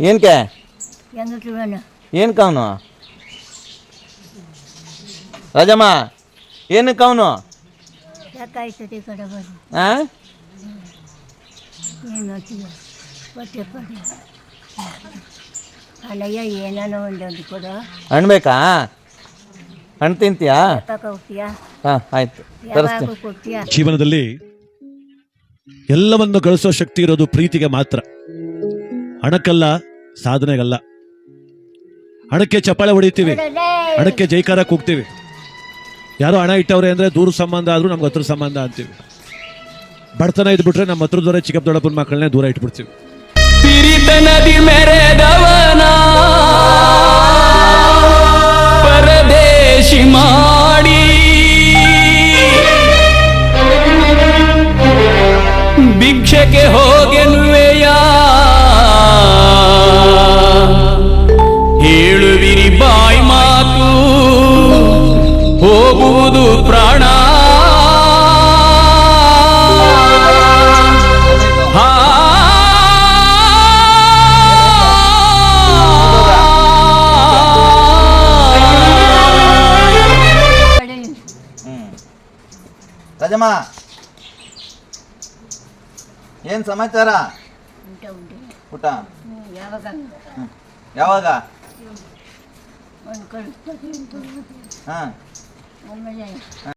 ಏನಕ್ಕೆ ಏನಕ್ಕೆ ಅವನು ರಾಜಮ್ಮ ಏನಕ್ಕೆ ಅವನು ಹಾಂ ಹಣ್ಣು ಬೇಕಾ ಹಣ್ಣು ತಿಂತೀಯಾ ಹಾಂ ಆಯ್ತು ತರಿಸ್ತೀನಿ. ಜೀವನದಲ್ಲಿ ಎಲ್ಲವನ್ನು ಗಳಿಸೋ ಶಕ್ತಿ ಇರೋದು ಪ್ರೀತಿಗೆ ಮಾತ್ರ, ಹಣಕ್ಕಲ್ಲ, ಸಾಧನೆಗಲ್ಲ. ಹಣಕ್ಕೆ ಚಪ್ಪಾಳೆ ಹೊಡಿತೀವಿ, ಹಣಕ್ಕೆ ಜೈಕಾರ ಕೂಗ್ತೀವಿ. ಯಾರೋ ಹಣ ಇಟ್ಟವ್ರೆ ಅಂದ್ರೆ ದೂರ ಸಂಬಂಧ ಆದ್ರೂ ನಮ್ಗೆ ಹತ್ರ ಸಂಬಂಧ ಅಂತೀವಿ. ಬಡತನ ಇದ್ಬಿಟ್ರೆ ನಮ್ಮ ಹತ್ರದವರೇ ಚಿಕ್ಕಪ್ಪ ದೊಡ್ಡಪ್ಪನ ಮಕ್ಕಳನ್ನೇ ದೂರ ಇಟ್ಬಿಡ್ತೀವಿ. ನದಿ ಮೆರೆದವನ ಪರದೇಶಿ ಮಾಡಿ ಭಿಕ್ಷಕ್ಕೆ ಹೋಗೆನುವೆಯ ಹೇಳುವಿರಿ ಬಾಯಿ ಮಾತು ಹೋಗುವುದು ಪ್ರಾಣ. ರಾಜಮ್ಮ ಏನು ಸಮಾಚಾರ? ಊಟ ಯಾವಾಗ? ಹಾಂ